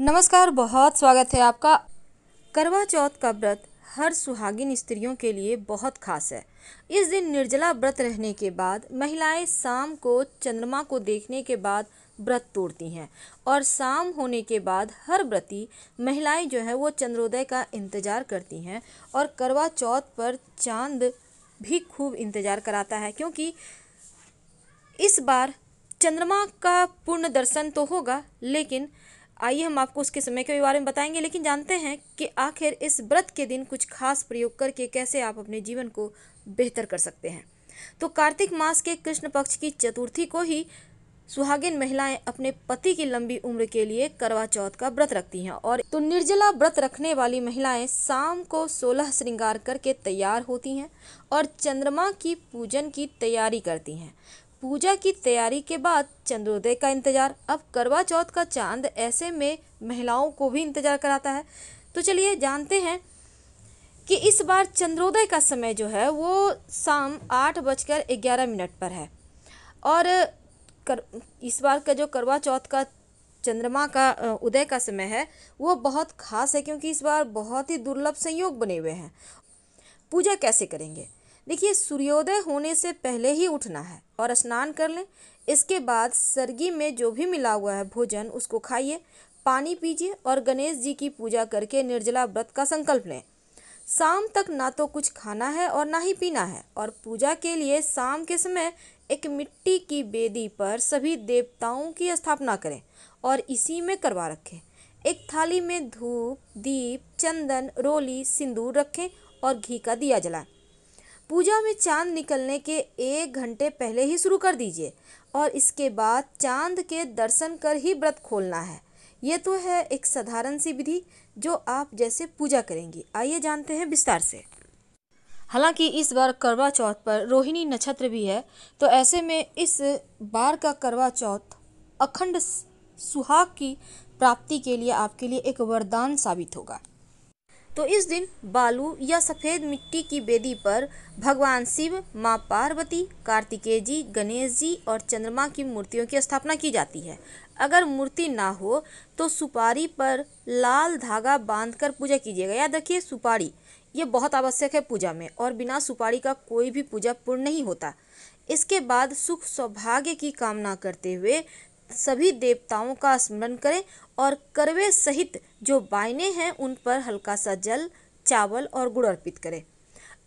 नमस्कार, बहुत स्वागत है आपका। करवा चौथ का व्रत हर सुहागिन स्त्रियों के लिए बहुत खास है। इस दिन निर्जला व्रत रहने के बाद महिलाएं शाम को चंद्रमा को देखने के बाद व्रत तोड़ती हैं और शाम होने के बाद हर व्रती महिलाएं जो है वो चंद्रोदय का इंतज़ार करती हैं और करवा चौथ पर चांद भी खूब इंतज़ार कराता है, क्योंकि इस बार चंद्रमा का पूर्ण दर्शन तो होगा। लेकिन आइए हम आपको उसके समय के बारे में बताएंगे, लेकिन जानते हैं कि आखिर इस व्रत के दिन कुछ खास प्रयोग करके कैसे आप अपने जीवन को बेहतर कर सकते हैं। तो कार्तिक मास के कृष्ण पक्ष की चतुर्थी को ही सुहागिन महिलाएं अपने पति की लंबी उम्र के लिए करवा चौथ का व्रत रखती हैं। और तो निर्जला व्रत रखने वाली महिलाएं शाम को 16 श्रृंगार करके तैयार होती हैं और चंद्रमा की पूजन की तैयारी करती हैं। पूजा की तैयारी के बाद चंद्रोदय का इंतजार। अब करवा चौथ का चांद ऐसे में महिलाओं को भी इंतजार कराता है। तो चलिए जानते हैं कि इस बार चंद्रोदय का समय जो है वो शाम 8:11 पर है। और इस बार का जो करवा चौथ का चंद्रमा का उदय का समय है वो बहुत खास है, क्योंकि इस बार बहुत ही दुर्लभ संयोग बने हुए हैं। पूजा कैसे करेंगे? देखिए, सूर्योदय होने से पहले ही उठना है और स्नान कर लें। इसके बाद सरगी में जो भी मिला हुआ है भोजन उसको खाइए, पानी पीजिए और गणेश जी की पूजा करके निर्जला व्रत का संकल्प लें। शाम तक ना तो कुछ खाना है और ना ही पीना है। और पूजा के लिए शाम के समय एक मिट्टी की बेदी पर सभी देवताओं की स्थापना करें और इसी में करवा रखें। एक थाली में धूप, दीप, चंदन, रोली, सिंदूर रखें और घी का दिया जलाएं। पूजा में चांद निकलने के 1 घंटे पहले ही शुरू कर दीजिए और इसके बाद चांद के दर्शन कर ही व्रत खोलना है। ये तो है एक साधारण सी विधि जो आप जैसे पूजा करेंगी। आइए जानते हैं विस्तार से। हालांकि इस बार करवा चौथ पर रोहिणी नक्षत्र भी है, तो ऐसे में इस बार का करवा चौथ अखंड सुहाग की प्राप्ति के लिए आपके लिए एक वरदान साबित होगा। तो इस दिन बालू या सफ़ेद मिट्टी की बेदी पर भगवान शिव, माँ पार्वती, कार्तिकेय जी, गणेश जी और चंद्रमा की मूर्तियों की स्थापना की जाती है। अगर मूर्ति ना हो तो सुपारी पर लाल धागा बांधकर पूजा कीजिएगा। याद रखिए, सुपारी ये बहुत आवश्यक है पूजा में, और बिना सुपारी का कोई भी पूजा पूर्ण नहीं होता। इसके बाद सुख सौभाग्य की कामना करते हुए सभी देवताओं का स्मरण करें और करवे सहित जो बायने हैं उन पर हल्का सा जल, चावल और गुड़ अर्पित करें।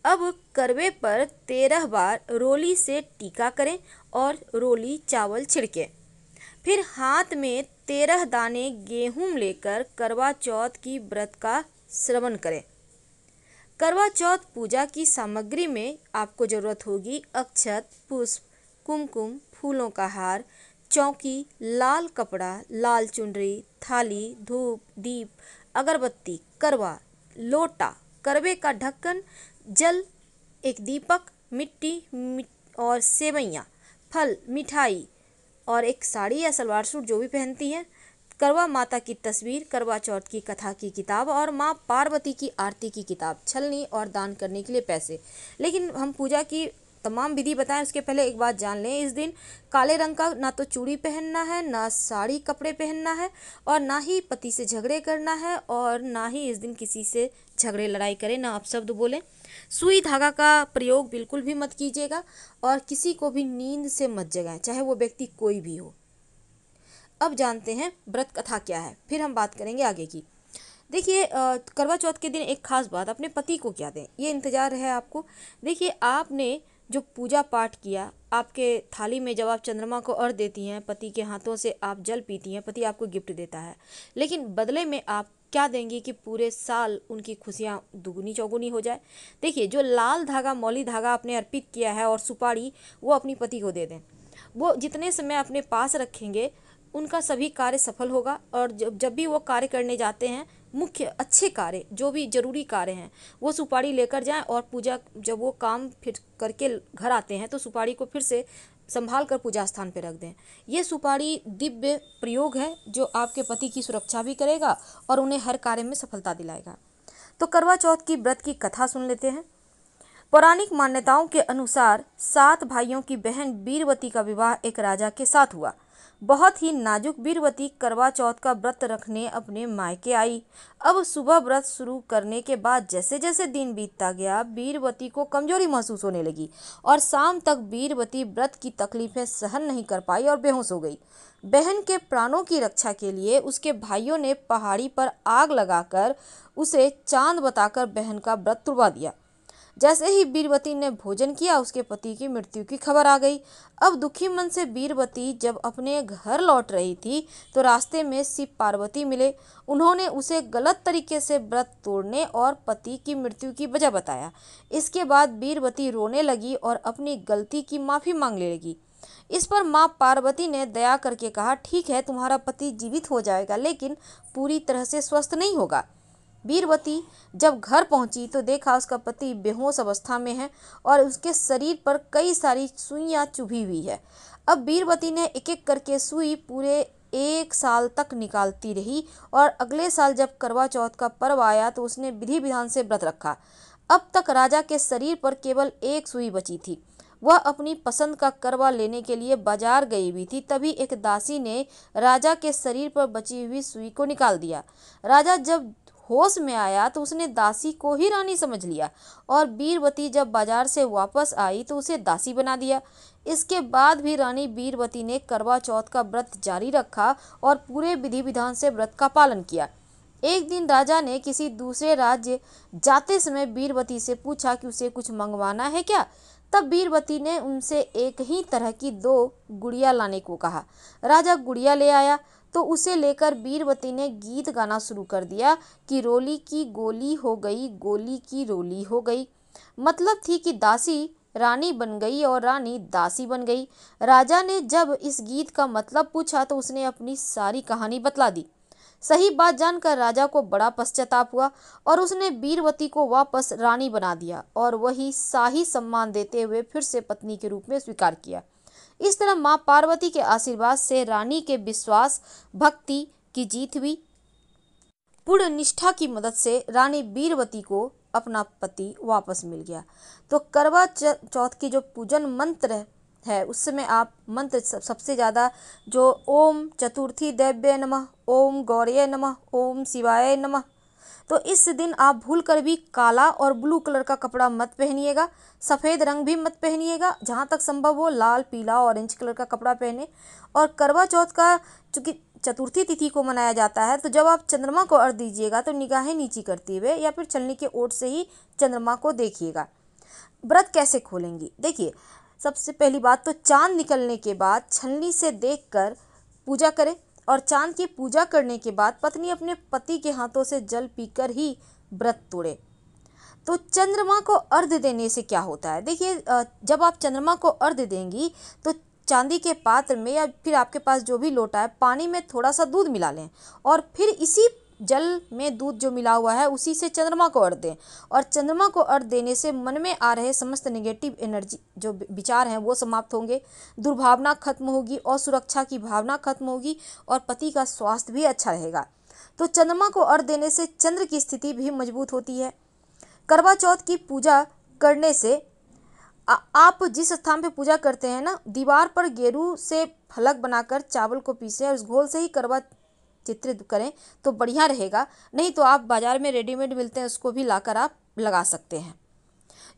अब करवे पर 13 बार रोली से टीका करें और रोली चावल छिड़कें। फिर हाथ में 13 दाने गेहूं लेकर करवा चौथ की व्रत का श्रवण करें। करवा चौथ पूजा की सामग्री में आपको ज़रूरत होगी अक्षत, पुष्प, कुमकुम, फूलों का हार, चौकी, लाल कपड़ा, लाल चुनरी, थाली, धूप, दीप, अगरबत्ती, करवा, लोटा, करवे का ढक्कन, जल, एक दीपक, मिट्टी और सेवइयाँ, फल, मिठाई और एक साड़ी या सलवार सूट जो भी पहनती हैं, करवा माता की तस्वीर, करवा चौथ की कथा की किताब और माँ पार्वती की आरती की किताब, छलनी और दान करने के लिए पैसे। लेकिन हम पूजा की तमाम विधि बताएं उसके पहले एक बात जान लें, इस दिन काले रंग का ना तो चूड़ी पहनना है, ना साड़ी कपड़े पहनना है और ना ही पति से झगड़े करना है और ना ही इस दिन किसी से झगड़े लड़ाई करें, ना अपशब्द बोलें। सुई धागा का प्रयोग बिल्कुल भी मत कीजिएगा और किसी को भी नींद से मत जगाएं, चाहे वो व्यक्ति कोई भी हो। अब जानते हैं व्रत कथा क्या है, फिर हम बात करेंगे आगे की। देखिए, करवा चौथ के दिन एक खास बात, अपने पति को क्या दें, ये इंतज़ार है आपको। देखिए, आपने जो पूजा पाठ किया, आपके थाली में जब आप चंद्रमा को अर्घ देती हैं, पति के हाथों से आप जल पीती हैं, पति आपको गिफ्ट देता है, लेकिन बदले में आप क्या देंगी कि पूरे साल उनकी खुशियाँ दुगुनी चौगुनी हो जाए। देखिए, जो लाल धागा, मौली धागा आपने अर्पित किया है और सुपारी, वो अपनी पति को दे दें। वो जितने समय अपने पास रखेंगे उनका सभी कार्य सफल होगा। और जब भी वो कार्य करने जाते हैं, मुख्य अच्छे कार्य जो भी जरूरी कार्य हैं, वो सुपारी लेकर जाएं और पूजा जब वो काम फिर करके घर आते हैं तो सुपारी को फिर से संभाल कर पूजा स्थान पर रख दें। ये सुपारी दिव्य प्रयोग है जो आपके पति की सुरक्षा भी करेगा और उन्हें हर कार्य में सफलता दिलाएगा। तो करवा चौथ की व्रत की कथा सुन लेते हैं। पौराणिक मान्यताओं के अनुसार 7 भाइयों की बहन बीरवती का विवाह एक राजा के साथ हुआ। बहुत ही नाजुक बीरबती करवा चौथ का व्रत रखने अपने मायके आई। अब सुबह व्रत शुरू करने के बाद जैसे जैसे दिन बीतता गया, बीरबती को कमजोरी महसूस होने लगी और शाम तक बीरबती व्रत की तकलीफें सहन नहीं कर पाई और बेहोश हो गई। बहन के प्राणों की रक्षा के लिए उसके भाइयों ने पहाड़ी पर आग लगाकर उसे चांद बताकर बहन का व्रत तुड़वा दिया। जैसे ही बीरबती ने भोजन किया, उसके पति की मृत्यु की खबर आ गई। अब दुखी मन से बीरबती जब अपने घर लौट रही थी तो रास्ते में शिव पार्वती मिले। उन्होंने उसे गलत तरीके से व्रत तोड़ने और पति की मृत्यु की वजह बताया। इसके बाद बीरबती रोने लगी और अपनी गलती की माफ़ी मांगने लगी। इस पर माँ पार्वती ने दया करके कहा, ठीक है, तुम्हारा पति जीवित हो जाएगा, लेकिन पूरी तरह से स्वस्थ नहीं होगा। बीरबती जब घर पहुंची तो देखा उसका पति बेहोश अवस्था में है और उसके शरीर पर कई सारी सुइयां चुभी हुई है। अब बीरबती ने एक एक करके सुई पूरे 1 साल तक निकालती रही और अगले साल जब करवा चौथ का पर्व आया तो उसने विधि विधान से व्रत रखा। अब तक राजा के शरीर पर केवल एक सुई बची थी। वह अपनी पसंद का करवा लेने के लिए बाजार गई हुई थी। तभी एक दासी ने राजा के शरीर पर बची हुई सुई को निकाल दिया। राजा जब होश में आया तो उसने दासी को ही रानी समझ लिया और बीरबती जब बाजार से वापस आई तो उसे दासी बना दिया। इसके बाद भी रानी बीरबती ने करवा चौथ का व्रत जारी रखा और पूरे विधि विधान से व्रत का पालन किया। एक दिन राजा ने किसी दूसरे राज्य जाते समय बीरबती से पूछा कि उसे कुछ मंगवाना है क्या। तब बीरबती ने उनसे एक ही तरह की 2 गुड़िया लाने को कहा। राजा गुड़िया ले आया तो उसे लेकर बीरबती ने गीत गाना शुरू कर दिया कि रोली की गोली हो गई, गोली की रोली हो गई। मतलब थी कि दासी रानी बन गई और रानी दासी बन गई। राजा ने जब इस गीत का मतलब पूछा तो उसने अपनी सारी कहानी बतला दी। सही बात जानकर राजा को बड़ा पश्चाताप हुआ और उसने बीरबती को वापस रानी बना दिया और वही शाही सम्मान देते हुए फिर से पत्नी के रूप में स्वीकार किया। इस तरह माँ पार्वती के आशीर्वाद से रानी के विश्वास भक्ति की जीत हुई। पूर्ण निष्ठा की मदद से रानी बीरबती को अपना पति वापस मिल गया। तो करवा चौथ की जो पूजन मंत्र है उस समय आप मंत्र सबसे ज़्यादा जो ओम चतुर्थी देव्य नमः, ओम गौर्ये नमः, ओम शिवाय नमः। तो इस दिन आप भूल कर भी काला और ब्लू कलर का कपड़ा मत पहनिएगा, सफ़ेद रंग भी मत पहनिएगा, जहाँ तक संभव हो लाल पीला ऑरेंज कलर का कपड़ा पहने। और करवा चौथ का चूँकि चतुर्थी तिथि को मनाया जाता है तो जब आप चंद्रमा को अर्घ्य दीजिएगा तो निगाहें नीची करते हुए या फिर छलनी के ओट से ही चंद्रमा को देखिएगा। व्रत कैसे खोलेंगी, देखिए सबसे पहली बात तो चांद निकलने के बाद छलनी से देखकर पूजा करें और चांद की पूजा करने के बाद पत्नी अपने पति के हाथों से जल पीकर ही व्रत तोड़े। तो चंद्रमा को अर्घ्य देने से क्या होता है, देखिए जब आप चंद्रमा को अर्घ्य देंगी तो चांदी के पात्र में या फिर आपके पास जो भी लोटा है पानी में थोड़ा सा दूध मिला लें और फिर इसी जल में दूध जो मिला हुआ है उसी से चंद्रमा को अर्घ्य दें। और चंद्रमा को अर्घ्य देने से मन में आ रहे समस्त नेगेटिव एनर्जी जो विचार हैं वो समाप्त होंगे, दुर्भावना खत्म होगी और सुरक्षा की भावना खत्म होगी और पति का स्वास्थ्य भी अच्छा रहेगा। तो चंद्रमा को अर्घ्य देने से चंद्र की स्थिति भी मजबूत होती है। करवा चौथ की पूजा करने से आप जिस स्थान पे पूजा करते हैं ना, दीवार पर गेरू से फलक बनाकर चावल को पीसें और उस घोल से ही करवा चित्रित करें तो बढ़िया रहेगा। नहीं तो आप बाजार में रेडीमेड मिलते हैं उसको भी लाकर आप लगा सकते हैं।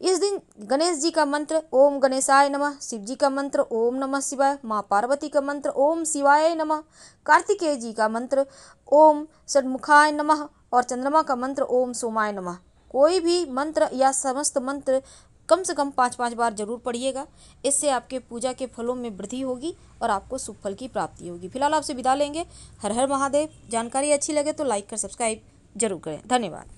इस दिन गणेश जी का मंत्र ओम गणेशाय नमः, शिव जी का मंत्र ओम नमः शिवाय, माँ पार्वती का मंत्र ओम शिवाय नमः, कार्तिकेय जी का मंत्र ओम षण्मुखाय नमः और चंद्रमा का मंत्र ओम सोमाय नमः। कोई भी मंत्र या समस्त मंत्र कम से कम 5-5 बार जरूर पढ़िएगा। इससे आपके पूजा के फलों में वृद्धि होगी और आपको शुभ फल की प्राप्ति होगी। फिलहाल आपसे विदा लेंगे। हर हर महादेव। जानकारी अच्छी लगे तो लाइक कर सब्सक्राइब जरूर करें। धन्यवाद।